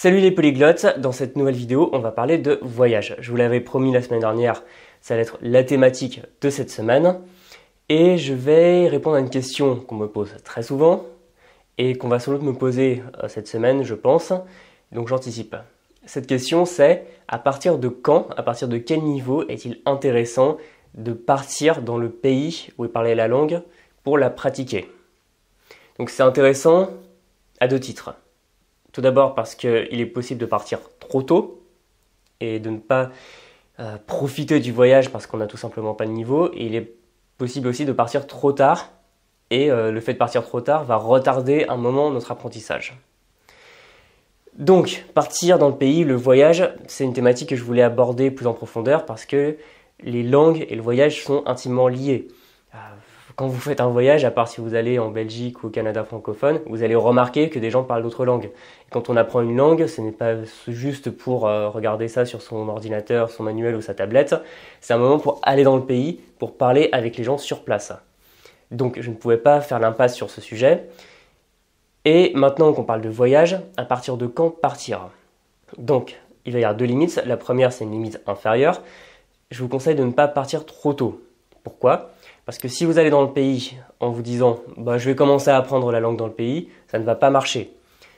Salut les polyglottes, dans cette nouvelle vidéo on va parler de voyage. Je vous l'avais promis la semaine dernière, ça va être la thématique de cette semaine. Et je vais répondre à une question qu'on me pose très souvent et qu'on va sans doute me poser cette semaine je pense, donc j'anticipe. Cette question c'est à partir de quand, à partir de quel niveau est-il intéressant de partir dans le pays où est parlée la langue pour la pratiquer. Donc c'est intéressant à deux titres. Tout d'abord parce qu'il est possible de partir trop tôt et de ne pas profiter du voyage parce qu'on n'a tout simplement pas de niveau. Et il est possible aussi de partir trop tard et le fait de partir trop tard va retarder un moment notre apprentissage. Donc, partir dans le pays, le voyage, c'est une thématique que je voulais aborder plus en profondeur parce que les langues et le voyage sont intimement liés. Quand vous faites un voyage, à part si vous allez en Belgique ou au Canada francophone, vous allez remarquer que des gens parlent d'autres langues. Et quand on apprend une langue, ce n'est pas juste pour regarder ça sur son ordinateur, son manuel ou sa tablette. C'est un moment pour aller dans le pays, pour parler avec les gens sur place. Donc je ne pouvais pas faire l'impasse sur ce sujet. Et maintenant qu'on parle de voyage, à partir de quand partir? Donc il va y avoir deux limites. La première, c'est une limite inférieure. Je vous conseille de ne pas partir trop tôt. Pourquoi ? Parce que si vous allez dans le pays en vous disant « je vais commencer à apprendre la langue dans le pays », ça ne va pas marcher.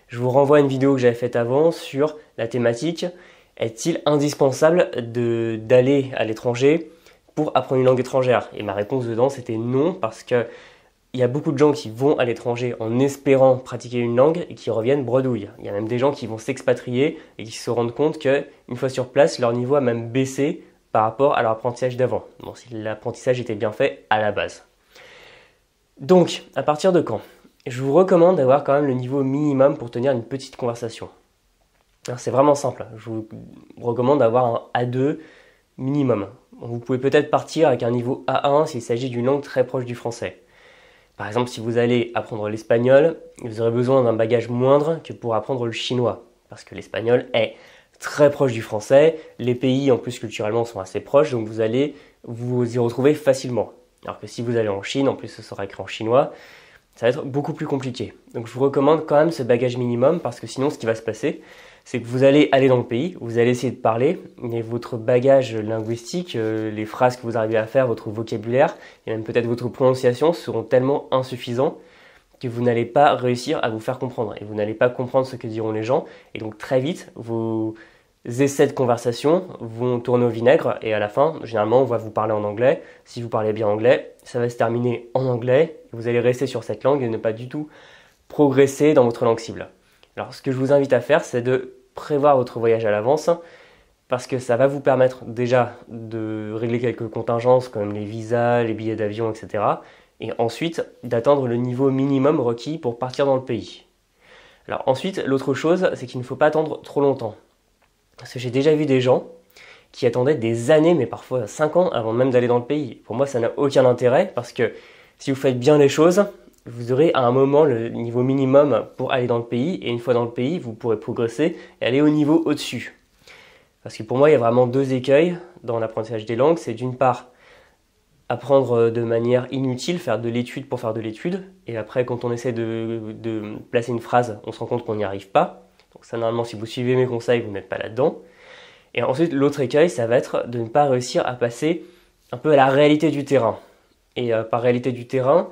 Je vous renvoie à une vidéo que j'avais faite avant sur la thématique « Est-il indispensable d'aller à l'étranger pour apprendre une langue étrangère ?» Et ma réponse dedans c'était non, parce qu'il y a beaucoup de gens qui vont à l'étranger en espérant pratiquer une langue et qui reviennent bredouilles. Il y a même des gens qui vont s'expatrier et qui se rendent compte qu'une fois sur place, leur niveau a même baissé par rapport à leur apprentissage d'avant. Bon, si l'apprentissage était bien fait à la base. Donc, à partir de quand? Je vous recommande d'avoir quand même le niveau minimum pour tenir une petite conversation. C'est vraiment simple. Je vous recommande d'avoir un A2 minimum. Vous pouvez peut-être partir avec un niveau A1 s'il s'agit d'une langue très proche du français. Par exemple, si vous allez apprendre l'espagnol, vous aurez besoin d'un bagage moindre que pour apprendre le chinois, parce que l'espagnol est très proche du français, les pays en plus culturellement sont assez proches, donc vous allez vous y retrouver facilement. Alors que si vous allez en Chine, en plus ce sera écrit en chinois, ça va être beaucoup plus compliqué. Donc je vous recommande quand même ce bagage minimum, parce que sinon ce qui va se passer, c'est que vous allez aller dans le pays, vous allez essayer de parler, mais votre bagage linguistique, les phrases que vous arrivez à faire, votre vocabulaire, et même peut-être votre prononciation seront tellement insuffisants que vous n'allez pas réussir à vous faire comprendre et vous n'allez pas comprendre ce que diront les gens, et donc très vite vos essais de conversation vont tourner au vinaigre et à la fin généralement on va vous parler en anglais. Si vous parlez bien anglais, ça va se terminer en anglais et vous allez rester sur cette langue et ne pas du tout progresser dans votre langue cible. Alors ce que je vous invite à faire, c'est de prévoir votre voyage à l'avance, parce que ça va vous permettre déjà de régler quelques contingences comme les visas, les billets d'avion, etc. Et ensuite d'atteindre le niveau minimum requis pour partir dans le pays. Alors ensuite, l'autre chose, c'est qu'il ne faut pas attendre trop longtemps. Parce que j'ai déjà vu des gens qui attendaient des années, mais parfois 5 ans, avant même d'aller dans le pays. Pour moi, ça n'a aucun intérêt, parce que si vous faites bien les choses, vous aurez à un moment le niveau minimum pour aller dans le pays, et une fois dans le pays, vous pourrez progresser et aller au niveau au-dessus. Parce que pour moi, il y a vraiment deux écueils dans l'apprentissage des langues. C'est d'une part, apprendre de manière inutile, faire de l'étude pour faire de l'étude, et après quand on essaie de placer une phrase, on se rend compte qu'on n'y arrive pas. Donc ça, normalement, si vous suivez mes conseils, vous n'êtes pas là-dedans. Et ensuite, l'autre écueil, ça va être de ne pas réussir à passer un peu à la réalité du terrain. Et par réalité du terrain,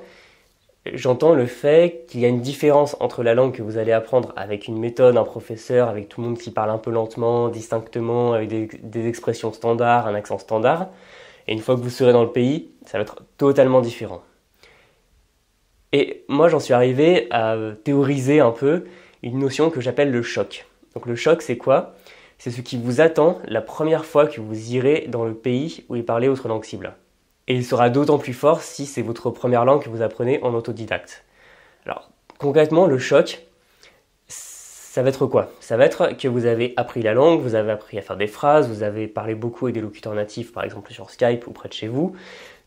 j'entends le fait qu'il y a une différence entre la langue que vous allez apprendre avec une méthode, un professeur, avec tout le monde qui parle un peu lentement, distinctement, avec des expressions standards, un accent standard. Et une fois que vous serez dans le pays, ça va être totalement différent. Et moi, j'en suis arrivé à théoriser un peu une notion que j'appelle le choc. Donc le choc, c'est quoi? C'est ce qui vous attend la première fois que vous irez dans le pays où est parlée votre langue cible. Et il sera d'autant plus fort si c'est votre première langue que vous apprenez en autodidacte. Alors, concrètement, le choc, ça va être quoi? Ça va être que vous avez appris la langue, vous avez appris à faire des phrases, vous avez parlé beaucoup avec des locuteurs natifs, par exemple sur Skype ou près de chez vous.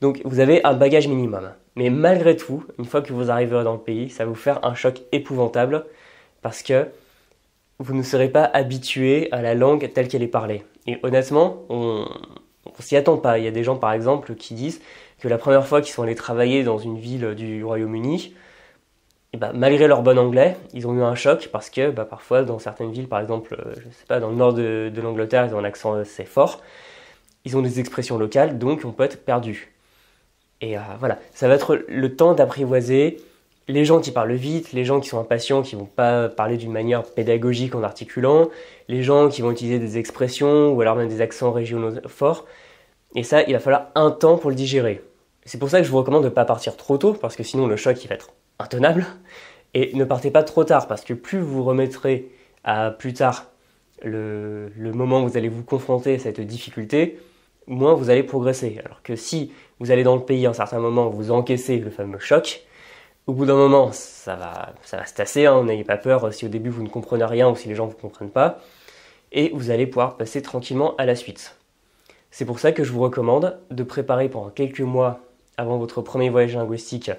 Donc vous avez un bagage minimum. Mais malgré tout, une fois que vous arriverez dans le pays, ça va vous faire un choc épouvantable, parce que vous ne serez pas habitué à la langue telle qu'elle est parlée. Et honnêtement, on s'y attend pas. Il y a des gens par exemple qui disent que la première fois qu'ils sont allés travailler dans une ville du Royaume-Uni, et bah, malgré leur bon anglais, ils ont eu un choc parce que bah, parfois dans certaines villes, par exemple, je sais pas, dans le nord de l'Angleterre, ils ont un accent assez fort, ils ont des expressions locales, donc on peut être perdu. Et voilà, ça va être le temps d'apprivoiser les gens qui parlent vite, les gens qui sont impatients, qui vont pas parler d'une manière pédagogique en articulant, les gens qui vont utiliser des expressions ou alors même des accents régionaux forts. Et ça, il va falloir un temps pour le digérer. C'est pour ça que je vous recommande de ne pas partir trop tôt, parce que sinon le choc il va être intenable. Et ne partez pas trop tard, parce que plus vous remettrez à plus tard le moment où vous allez vous confronter à cette difficulté, moins vous allez progresser. Alors que si vous allez dans le pays à un certain moment, vous encaissez le fameux choc, au bout d'un moment, ça va se tasser, hein, n'ayez pas peur si au début vous ne comprenez rien ou si les gens ne vous comprennent pas, et vous allez pouvoir passer tranquillement à la suite. C'est pour ça que je vous recommande de préparer pendant quelques mois avant votre premier voyage linguistique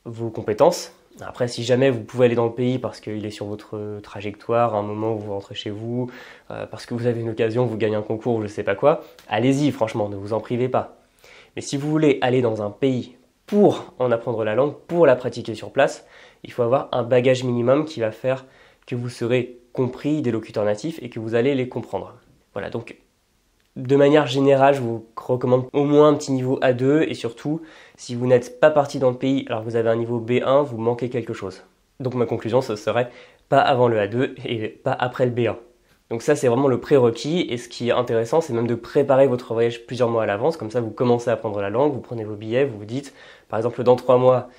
vos compétences. Après, si jamais vous pouvez aller dans le pays parce qu'il est sur votre trajectoire, à un moment où vous rentrez chez vous, parce que vous avez une occasion, vous gagnez un concours ou je ne sais pas quoi, allez-y, franchement, ne vous en privez pas. Mais si vous voulez aller dans un pays pour en apprendre la langue, pour la pratiquer sur place, il faut avoir un bagage minimum qui va faire que vous serez compris des locuteurs natifs et que vous allez les comprendre. Voilà, donc de manière générale, je vous recommande au moins un petit niveau A2 et surtout, si vous n'êtes pas parti dans le pays alors que vous avez un niveau B1, vous manquez quelque chose. Donc ma conclusion, ce serait pas avant le A2 et pas après le B1. Donc ça, c'est vraiment le prérequis et ce qui est intéressant, c'est même de préparer votre voyage plusieurs mois à l'avance. Comme ça, vous commencez à apprendre la langue, vous prenez vos billets, vous vous dites, par exemple, dans 3 mois,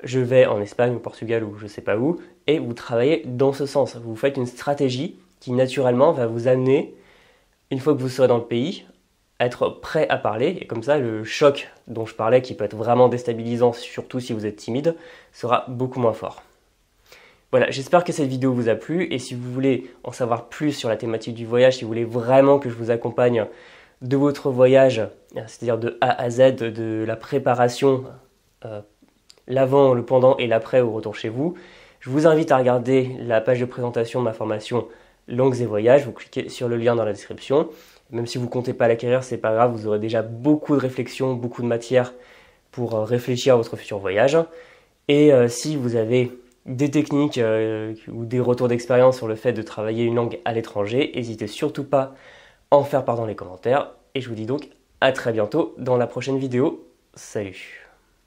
je vais en Espagne, au Portugal ou je sais pas où, et vous travaillez dans ce sens. Vous faites une stratégie qui naturellement va vous amener, une fois que vous serez dans le pays, à être prêt à parler. Et comme ça, le choc dont je parlais, qui peut être vraiment déstabilisant, surtout si vous êtes timide, sera beaucoup moins fort. Voilà, j'espère que cette vidéo vous a plu et si vous voulez en savoir plus sur la thématique du voyage, si vous voulez vraiment que je vous accompagne de votre voyage, c'est-à-dire de A à Z, de la préparation, l'avant, le pendant et l'après au retour chez vous, je vous invite à regarder la page de présentation de ma formation Langues et Voyages, vous cliquez sur le lien dans la description. Même si vous ne comptez pas l'acquérir, c'est pas grave, vous aurez déjà beaucoup de réflexions, beaucoup de matière pour réfléchir à votre futur voyage. Et si vous avez des techniques ou des retours d'expérience sur le fait de travailler une langue à l'étranger, n'hésitez surtout pas à en faire part dans les commentaires. Et je vous dis donc à très bientôt dans la prochaine vidéo. Salut!